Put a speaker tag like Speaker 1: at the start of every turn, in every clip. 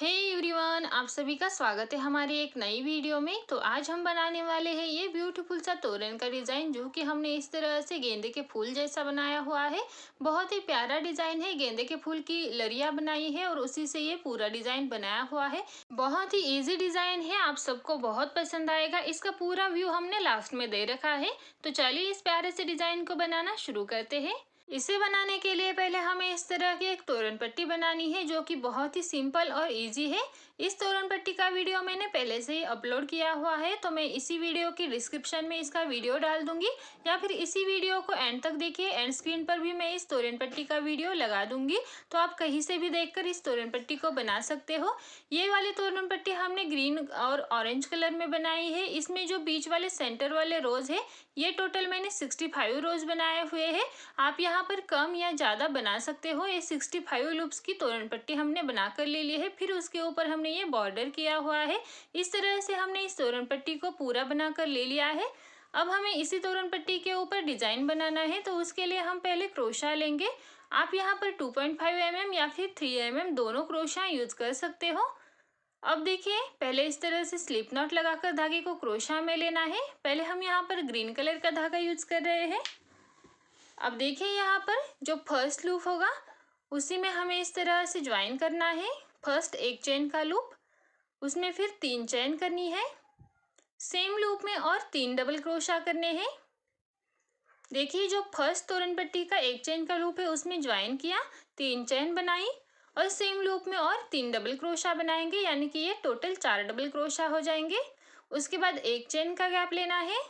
Speaker 1: Hey everyone, आप सभी का स्वागत है हमारी एक नई वीडियो में। तो आज हम बनाने वाले हैं ये ब्यूटीफुल सा तोरण का डिज़ाइन, जो कि हमने इस तरह से गेंदे के फूल जैसा बनाया हुआ है। बहुत ही प्यारा डिज़ाइन है। गेंदे के फूल की लड़ियाँ बनाई है और उसी से ये पूरा डिज़ाइन बनाया हुआ है। बहुत ही इजी डिज़ाइन है, आप सबको बहुत पसंद आएगा। इसका पूरा व्यू हमने लास्ट में दे रखा है। तो चलिए इस प्यारे से डिज़ाइन को बनाना शुरू करते हैं। इसे बनाने के लिए पहले हमें इस तरह की एक तोरण पट्टी बनानी है, जो कि बहुत ही सिंपल और इजी है। इस तोरण पट्टी का वीडियो मैंने पहले से ही अपलोड किया हुआ है, तो मैं इसी वीडियो की डिस्क्रिप्शन में इसका वीडियो डाल दूंगी, या फिर इसी वीडियो को एंड तक देखिए। एंड स्क्रीन पर भी मैं इस तोरण पट्टी का वीडियो लगा दूंगी, तो आप कहीं से भी देखकर इस तोरण पट्टी को बना सकते हो। ये वाली तोरण पट्टी हमने ग्रीन और ऑरेंज कलर में बनाई है। इसमें जो बीच वाले सेंटर वाले रोज है, ये टोटल मैंने 65 रोज बनाए हुए हैं। आप यहाँ पर कम या ज़्यादा बना सकते हो। ये 65 लूप्स की तोरण पट्टी हमने बनाकर ले ली है। फिर उसके ऊपर हमने ये बॉर्डर किया हुआ है। इस तरह से हमने इस तोरण पट्टी को पूरा बनाकर ले लिया है। अब हमें इसी तोरण पट्टी के ऊपर डिज़ाइन बनाना है, तो उसके लिए हम पहले क्रोशा लेंगे। आप यहाँ पर 2.5 mm या फिर 3 mm दोनों क्रोशा यूज कर सकते हो। अब देखिए, पहले इस तरह से स्लिप नॉट लगाकर धागे को क्रोशा में लेना है। पहले हम यहाँ पर ग्रीन कलर का धागा यूज कर रहे हैं। अब देखिए, यहाँ पर जो फर्स्ट लूप होगा उसी में हमें इस तरह से ज्वाइन करना है। फर्स्ट एक चेन का लूप, उसमें फिर 3 चेन करनी है। सेम लूप में और 3 डबल क्रोशा करने हैं। देखिए, जो फर्स्ट तोरण पट्टी का एक चेन का लूप है उसमें ज्वाइन किया, 3 चेन बनाई और सेम लूप में और 3 डबल क्रोशा बनाएंगे, यानी कि ये टोटल 4 डबल क्रोशा हो जाएंगे। उसके बाद एक चेन का गैप लेना है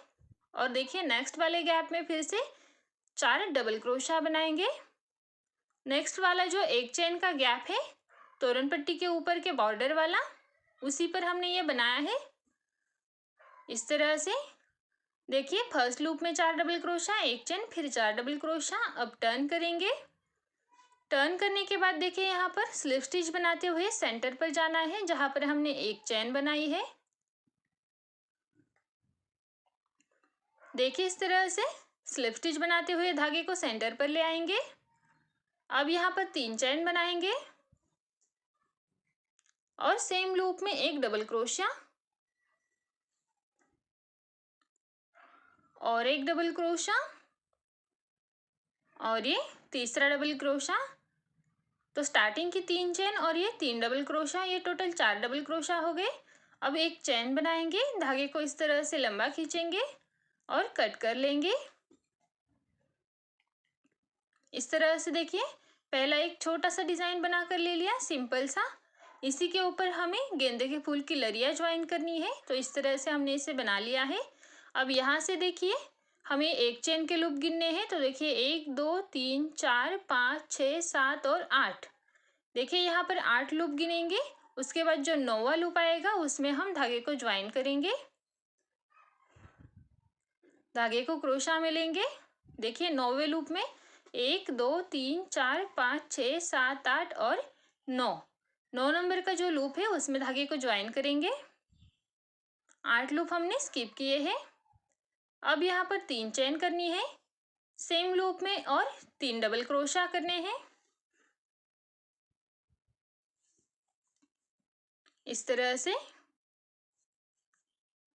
Speaker 1: और देखिए नेक्स्ट वाले गैप में फिर से 4 डबल क्रोशा बनाएंगे। नेक्स्ट वाला जो एक चेन का गैप है तोरण पट्टी के ऊपर के बॉर्डर वाला, उसी पर हमने ये बनाया है इस तरह से। देखिए, फर्स्ट लूप में 4 डबल क्रोशा, एक चेन, फिर 4 डबल क्रोशा। अब टर्न करेंगे। टर्न करने के बाद देखिए, यहाँ पर स्लिप स्टिच बनाते हुए सेंटर पर जाना है, जहाँ पर हमने एक चेन बनाई है। देखिए, इस तरह से स्लिप स्टिच बनाते हुए धागे को सेंटर पर ले आएंगे। अब यहाँ पर 3 चेन बनाएंगे और सेम लूप में एक डबल क्रोशिया और एक डबल क्रोशा और ये तीसरा डबल क्रोशा। तो स्टार्टिंग की 3 चेन और ये 3 डबल क्रोशा, ये टोटल 4 डबल क्रोशा हो गए। अब एक चेन बनाएंगे, धागे को इस तरह से लंबा खींचेंगे और कट कर लेंगे इस तरह से। देखिए, पहला एक छोटा सा डिजाइन बनाकर ले लिया, सिंपल सा। इसी के ऊपर हमें गेंदे के फूल की लड़ियाँ ज्वाइन करनी है, तो इस तरह से हमने इसे बना लिया है। अब यहाँ से देखिए, हमें एक चेन के लूप गिनने हैं। तो देखिए, 1 2 3 4 5 6 7 और 8। देखिए, यहाँ पर 8 लूप गिनेंगे। उसके बाद जो 9वां लूप आएगा उसमें हम धागे को ज्वाइन करेंगे, धागे को क्रोशा में लेंगे। देखिए, 9वें लूप में 1 2 3 4 5 6 7 8 और 9 नंबर का जो लूप है उसमें धागे को ज्वाइन करेंगे। 8 लूप हमने स्किप किए हैं। अब यहाँ पर 3 चेन करनी है, सेम लूप में और 3 डबल क्रोशा करने हैं इस तरह से।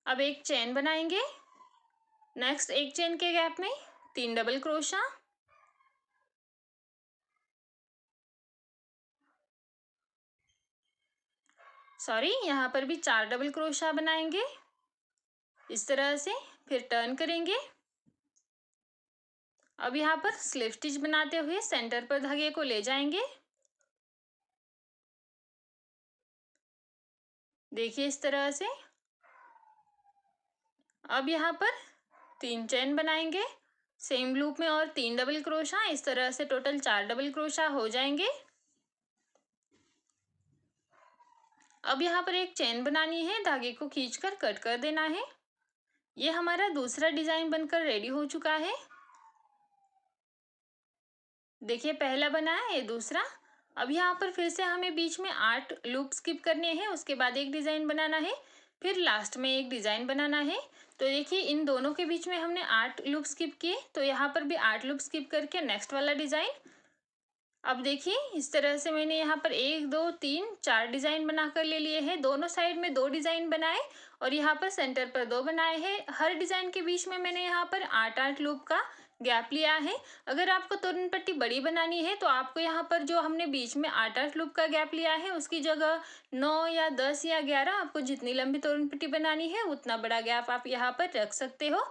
Speaker 1: अब एक चेन बनाएंगे, नेक्स्ट एक चेन के गैप में 3 डबल क्रोशा यहाँ पर भी 4 डबल क्रोशा बनाएंगे इस तरह से। फिर टर्न करेंगे। अब यहाँ पर स्लिप स्टिच बनाते हुए सेंटर पर धागे को ले जाएंगे। देखिए, इस तरह से। अब यहाँ पर 3 चेन बनाएंगे, सेम लूप में और 3 डबल क्रोशा, इस तरह से टोटल 4 डबल क्रोशा हो जाएंगे। अब यहाँ पर एक चेन बनानी है, धागे को खींचकर कट कर देना है। ये हमारा दूसरा डिजाइन बनकर रेडी हो चुका है। देखिए, पहला बना है, ये दूसरा। अब यहाँ पर फिर से हमें बीच में 8 लूप स्किप करने हैं, उसके बाद एक डिजाइन बनाना है, फिर लास्ट में एक डिजाइन बनाना है। तो देखिए, इन दोनों के बीच में हमने 8 लूप स्किप किए, तो यहाँ पर भी 8 लूप स्किप करके नेक्स्ट वाला डिजाइन, अब देखिए इस तरह से मैंने यहाँ पर 1 2 3 4 डिजाइन बनाकर ले लिए हैं। दोनों साइड में 2 डिजाइन बनाए और यहाँ पर सेंटर पर 2 बनाए हैं। हर डिजाइन के बीच में मैंने यहाँ पर 8-8 लूप का गैप लिया है। अगर आपको तोरण पट्टी बड़ी बनानी है तो आपको यहाँ पर जो हमने बीच में 8-8 लूप का गैप लिया है उसकी जगह 9 या 10 या 11, आपको जितनी लंबी तोरण पट्टी बनानी है उतना बड़ा गैप आप यहाँ पर रख सकते हो।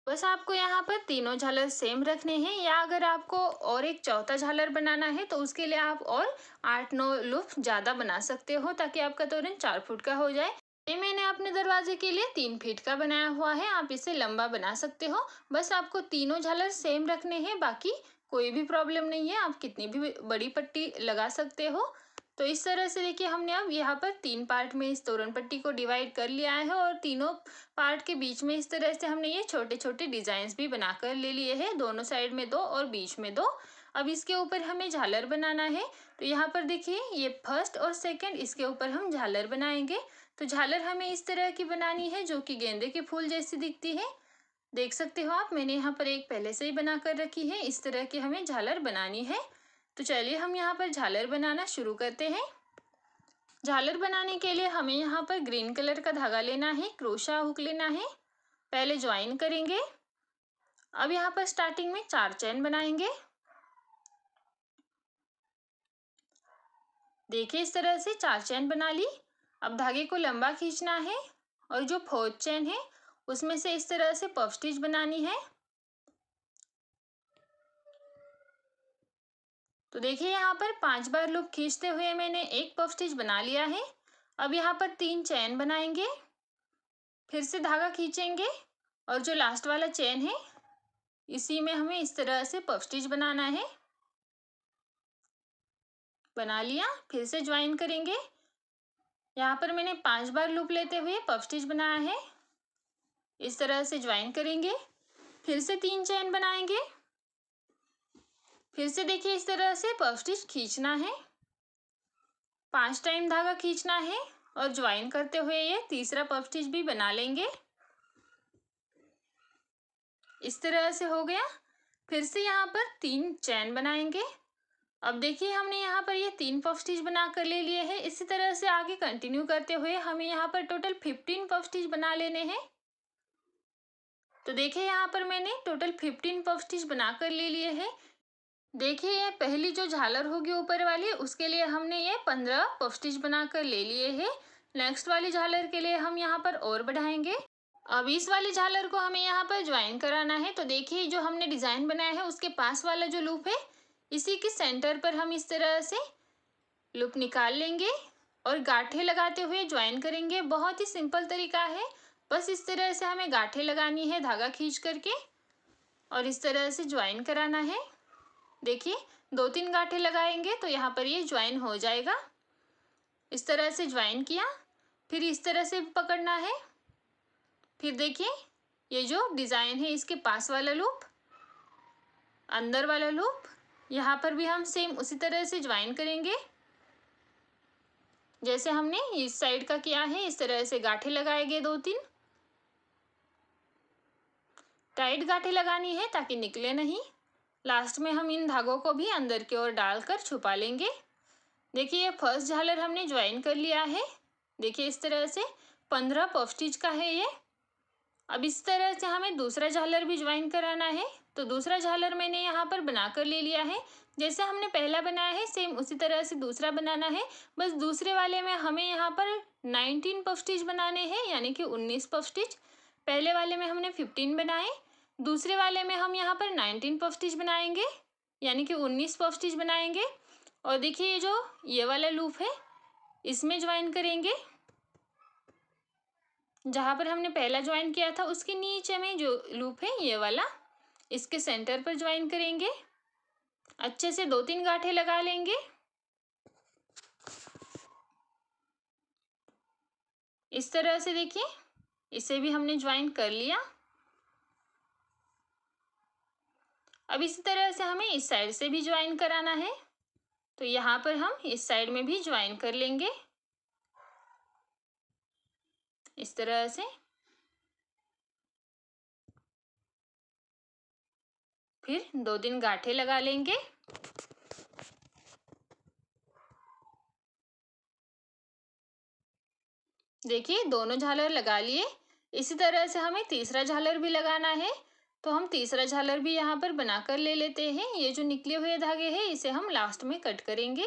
Speaker 1: बस आपको यहाँ पर तीनों झालर सेम रखने हैं, या अगर आपको और एक चौथा झालर बनाना है तो उसके लिए आप और 8-9 लूप ज़्यादा बना सकते हो ताकि आपका तोरण 4 फुट का हो जाए। ये मैंने अपने दरवाजे के लिए 3 फीट का बनाया हुआ है, आप इसे लंबा बना सकते हो। बस आपको तीनों झालर सेम रखने हैं, बाकी कोई भी प्रॉब्लम नहीं है, आप कितनी भी बड़ी पट्टी लगा सकते हो। तो इस तरह से देखिए हमने अब यहाँ पर 3 पार्ट में इस तोरण पट्टी को डिवाइड कर लिया है और तीनों पार्ट के बीच में इस तरह से हमने ये छोटे छोटे डिजाइन भी बनाकर ले लिए हैं। दोनों साइड में 2 और बीच में 2। अब इसके ऊपर हमें झालर बनाना है। तो यहाँ पर देखिए ये फर्स्ट और सेकंड, इसके ऊपर हम झालर बनाएंगे। तो झालर हमें इस तरह की बनानी है जो कि गेंदे के फूल जैसी दिखती है। देख सकते हो आप, मैंने यहाँ पर एक पहले से ही बना कर रखी है। इस तरह की हमें झालर बनानी है। तो चलिए हम यहाँ पर झालर बनाना शुरू करते हैं। झालर बनाने के लिए हमें यहाँ पर ग्रीन कलर का धागा लेना है, क्रोशा हुक लेना है, पहले ज्वाइन करेंगे। अब यहाँ पर स्टार्टिंग में 4 चैन बनाएंगे। देखिए इस तरह से 4 चैन बना ली। अब धागे को लंबा खींचना है और जो 4th चैन है उसमें से इस तरह से पफ स्टिच बनानी है। तो देखिए यहाँ पर 5 बार लूप खींचते हुए मैंने एक पफ स्टिच बना लिया है। अब यहाँ पर 3 चैन बनाएंगे, फिर से धागा खींचेंगे और जो लास्ट वाला चैन है इसी में हमें इस तरह से पफ स्टिच बनाना है। बना लिया, फिर से ज्वाइन करेंगे। यहाँ पर मैंने 5 बार लूप लेते हुए पफ स्टिच बनाया है। इस तरह से ज्वाइन करेंगे, फिर से 3 चैन बनाएंगे, फिर से देखिए इस तरह से पफ स्टिच खींचना है, 5 टाइम धागा खींचना है और ज्वाइन करते हुए ये तीसरा पफ स्टिच भी बना लेंगे। इस तरह से हो गया। फिर से यहाँ पर 3 चैन बनाएंगे। अब देखिए हमने यहाँ पर ये 3 पफ स्टिच बना कर ले लिए हैं। इसी तरह से आगे कंटिन्यू करते हुए हमें यहाँ पर टोटल 15 पफ स्टिच बना लेने हैं। तो देखिए यहाँ पर मैंने टोटल 15 पफ स्टिच बनाकर ले लिए हैं। देखिए ये पहली जो झालर होगी ऊपर वाली उसके लिए हमने ये 15 पफ स्टिच बनाकर ले लिए हैं। नेक्स्ट वाली झालर के लिए हम यहाँ पर और बढ़ाएंगे। अब इस वाली झालर को हमें यहाँ पर ज्वाइन कराना है। तो देखिए जो हमने डिजाइन बनाया है उसके पास वाला जो लूप है इसी के सेंटर पर हम इस तरह से लूप निकाल लेंगे और गांठें लगाते हुए ज्वाइन करेंगे। बहुत ही सिंपल तरीका है, बस इस तरह से हमें गांठें लगानी है धागा खींच करके और इस तरह से ज्वाइन कराना है। देखिए 2-3 गांठें लगाएंगे तो यहाँ पर ये ज्वाइन हो जाएगा। इस तरह से ज्वाइन किया, फिर इस तरह से पकड़ना है। फिर देखिए ये जो डिजाइन है इसके पास वाला लूप, अंदर वाला लूप, यहाँ पर भी हम सेम उसी तरह से ज्वाइन करेंगे जैसे हमने इस साइड का किया है। इस तरह से गांठें लगाएंगे 2-3, टाइट गांठें लगानी है ताकि निकले नहीं। लास्ट में हम इन धागों को भी अंदर की ओर डालकर छुपा लेंगे। देखिए ये फर्स्ट झालर हमने ज्वाइन कर लिया है। देखिए इस तरह से 15 पफ स्टिच का है ये। अब इस तरह से हमें दूसरा झालर भी ज्वाइन कराना है। तो दूसरा झालर मैंने यहाँ पर बनाकर ले लिया है। जैसे हमने पहला बनाया है सेम उसी तरह से दूसरा बनाना है। बस दूसरे वाले में हमें यहाँ पर 19 पफ स्टिच बनाने हैं, यानी कि 19 पफ स्टिच। पहले वाले में हमने 15 बनाए, दूसरे वाले में हम यहाँ पर 19 पफ स्टिच बनाएंगे, यानी कि 19 पफ स्टिच बनाएंगे। और देखिए ये वाला लूप है इसमें ज्वाइन करेंगे। जहाँ पर हमने पहला ज्वाइन किया था उसके नीचे में जो लूप है ये वाला, इसके सेंटर पर ज्वाइन करेंगे। अच्छे से 2-3 गांठें लगा लेंगे। इस तरह से देखिए इसे भी हमने ज्वाइन कर लिया। अब इसी तरह से हमें इस साइड से भी ज्वाइन कराना है। तो यहाँ पर हम इस साइड में भी ज्वाइन कर लेंगे इस तरह से। फिर 2-3 गांठें लगा लेंगे। देखिए दोनों झालर लगा लिए। इसी तरह से हमें तीसरा झालर भी लगाना है, तो हम तीसरा झालर भी यहाँ पर बनाकर ले लेते हैं। ये जो निकले हुए धागे हैं इसे हम लास्ट में कट करेंगे।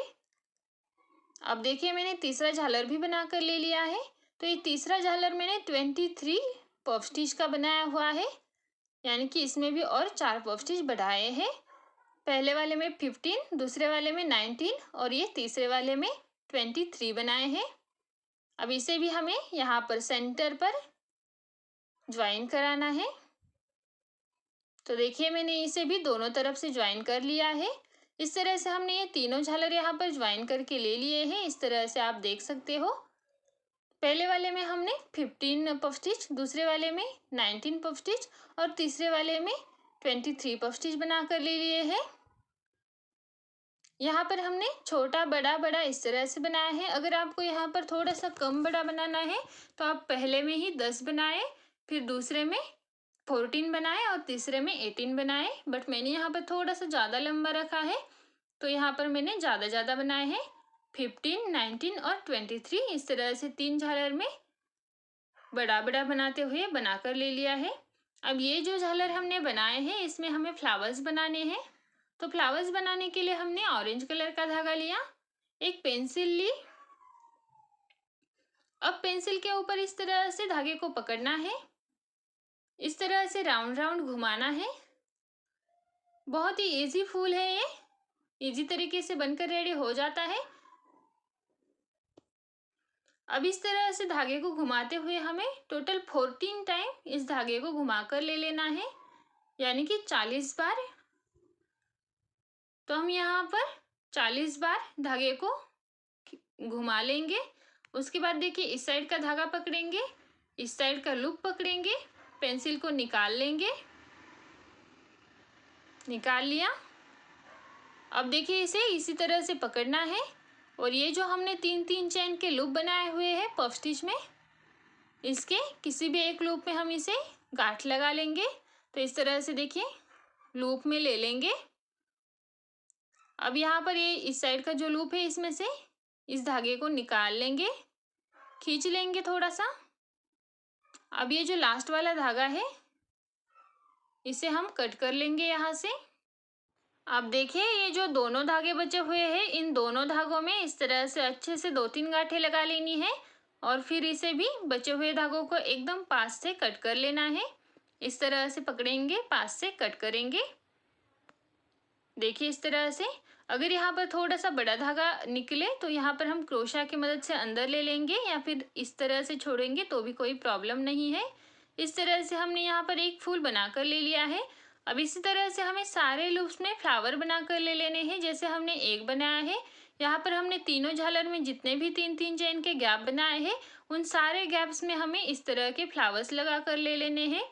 Speaker 1: अब देखिए मैंने तीसरा झालर भी बनाकर ले लिया है। तो ये तीसरा झालर मैंने 23 पफ स्टिच का बनाया हुआ है, यानी कि इसमें भी और 4 पफ स्टिच बढ़ाए हैं। पहले वाले में 15, दूसरे वाले में 19 और ये तीसरे वाले में 23 बनाए हैं। अब इसे भी हमें यहाँ पर सेंटर पर ज्वाइन कराना है। तो देखिए मैंने इसे भी दोनों तरफ से ज्वाइन कर लिया है। इस तरह से हमने ये तीनों झालर यहाँ पर ज्वाइन करके ले लिए हैं। इस तरह से आप देख सकते हो। पहले वाले में हमने 15 पफ स्टिच, दूसरे वाले में 19 पफ स्टिच और तीसरे वाले में 23 पफ स्टिच बनाकर ले लिए हैं। यहाँ पर हमने छोटा बड़ा बड़ा इस तरह से बनाया है। अगर आपको यहाँ पर थोड़ा सा कम बड़ा बनाना है तो आप पहले में ही 10 बनाए, फिर दूसरे में 14 बनाए और तीसरे में 18 बनाए। बट मैंने यहाँ पर थोड़ा सा ज़्यादा लंबा रखा है, तो यहाँ पर मैंने ज़्यादा बनाए हैं। 15, 19 और 23 इस तरह से 3 झालर में बड़ा बड़ा बनाते हुए बनाकर ले लिया है। अब ये जो झालर हमने बनाए हैं इसमें हमें फ्लावर्स बनाने हैं। तो फ्लावर्स बनाने के लिए हमने ऑरेंज कलर का धागा लिया, एक पेंसिल ली। अब पेंसिल के ऊपर इस तरह से धागे को पकड़ना है, इस तरह से राउंड राउंड घुमाना है। बहुत ही इजी फूल है, ये इजी तरीके से बनकर रेडी हो जाता है। अब इस तरह से धागे को घुमाते हुए हमें टोटल 14 टाइम इस धागे को घुमाकर ले लेना है, यानी कि 40 बार। तो हम यहाँ पर 40 बार धागे को घुमा लेंगे। उसके बाद देखिए इस साइड का धागा पकड़ेंगे, इस साइड का लूप पकड़ेंगे, पेंसिल को निकाल लेंगे। निकाल लिया। अब देखिए इसे इसी तरह से पकड़ना है और ये जो हमने 3 चेन के लूप बनाए हुए हैं पफ स्टिच में, इसके किसी भी एक लूप में हम इसे गांठ लगा लेंगे। तो इस तरह से देखिए लूप में ले लेंगे। अब यहाँ पर ये इस साइड का जो लूप है इसमें से इस धागे को निकाल लेंगे, खींच लेंगे थोड़ा सा। अब ये जो लास्ट वाला धागा है इसे हम कट कर लेंगे यहाँ से। अब देखिए ये जो दोनों धागे बचे हुए हैं, इन दोनों धागों में इस तरह से अच्छे से 2-3 गांठें लगा लेनी है और फिर इसे भी बचे हुए धागों को एकदम पास से कट कर लेना है। इस तरह से पकड़ेंगे, पास से कट करेंगे। देखिए इस तरह से। अगर यहाँ पर थोड़ा सा बड़ा धागा निकले तो यहाँ पर हम क्रोशा की मदद से अंदर ले लेंगे या फिर इस तरह से छोड़ेंगे तो भी कोई प्रॉब्लम नहीं है। इस तरह से हमने यहाँ पर एक फूल बनाकर ले लिया है। अब इसी तरह से हमें सारे लूप्स में फ्लावर बनाकर ले लेने हैं, जैसे हमने एक बनाया है। यहाँ पर हमने तीनों झालर में जितने भी 3 चेन के गैप बनाए हैं उन सारे गैप्स में हमें इस तरह के फ्लावर्स लगा कर ले लेने हैं।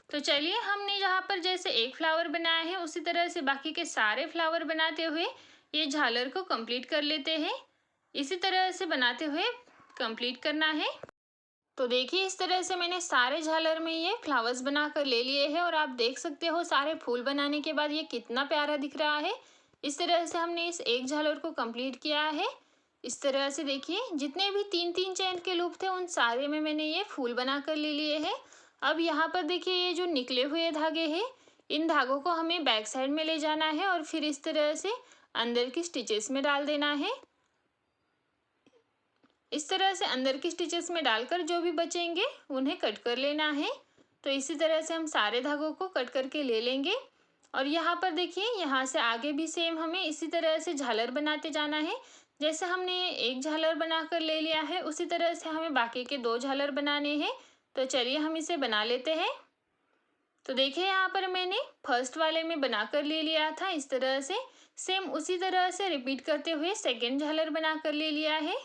Speaker 1: तो चलिए हमने यहाँ पर जैसे एक फ्लावर बनाया है उसी तरह से बाकी के सारे फ्लावर बनाते हुए ये झालर को कंप्लीट कर लेते हैं। इसी तरह से बनाते हुए कंप्लीट करना है। तो देखिए इस तरह से मैंने सारे झालर में ये फ्लावर्स बनाकर ले लिए हैं और आप देख सकते हो सारे फूल बनाने के बाद ये कितना प्यारा दिख रहा है। इस तरह से हमने इस एक झालर को कंप्लीट किया है। इस तरह से देखिए जितने भी 3 चेन के लूप थे उन सारे में मैंने ये फूल बनाकर ले लिए हैं। अब यहाँ पर देखिए ये जो निकले हुए धागे हैं इन धागों को हमें बैक साइड में ले जाना है और फिर इस तरह से अंदर की स्टिचेस में डाल देना है। इस तरह से अंदर की स्टिचेस में डालकर जो भी बचेंगे उन्हें कट कर लेना है। तो इसी तरह से हम सारे धागों को कट करके ले लेंगे। और यहाँ पर देखिए यहाँ से आगे भी सेम हमें इसी तरह से झालर बनाते जाना है। जैसे हमने एक झालर बनाकर ले लिया है उसी तरह से हमें बाकी के 2 झालर बनाने हैं। तो चलिए हम इसे बना लेते हैं। तो देखिए यहाँ पर मैंने फर्स्ट वाले में बनाकर ले लिया था इस तरह से। सेम उसी तरह से रिपीट करते हुए सेकंड झालर बनाकर ले लिया है।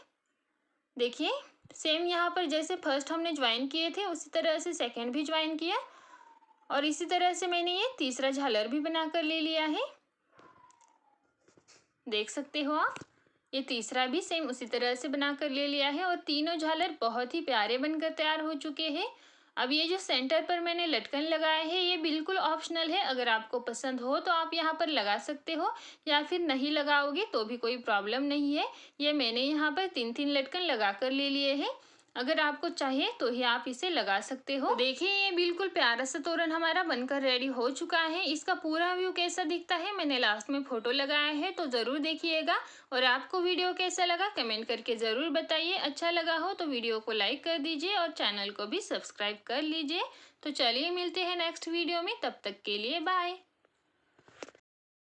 Speaker 1: देखिए सेम यहाँ पर जैसे फर्स्ट हमने ज्वाइन किए थे उसी तरह से सेकंड भी ज्वाइन किया और इसी तरह से मैंने ये तीसरा झालर भी बनाकर ले लिया है। देख सकते हो आप, ये तीसरा भी सेम उसी तरह से बनाकर ले लिया है और तीनों झालर बहुत ही प्यारे बनकर तैयार हो चुके हैं। अब ये जो सेंटर पर मैंने लटकन लगाए हैं ये बिल्कुल ऑप्शनल है, अगर आपको पसंद हो तो आप यहाँ पर लगा सकते हो या फिर नहीं लगाओगे तो भी कोई प्रॉब्लम नहीं है। ये मैंने यहाँ पर 3 लटकन लगा कर ले लिए हैं। अगर आपको चाहिए तो ही आप इसे लगा सकते हो। तो देखिए ये बिल्कुल प्यारा सा तोरण हमारा बनकर रेडी हो चुका है। इसका पूरा व्यू कैसा दिखता है मैंने लास्ट में फोटो लगाया है, तो जरूर देखिएगा। और आपको वीडियो कैसा लगा कमेंट करके जरूर बताइए। अच्छा लगा हो तो वीडियो को लाइक कर दीजिए और चैनल को भी सब्सक्राइब कर लीजिए। तो चलिए मिलते हैं नेक्स्ट वीडियो में, तब तक के लिए बाय।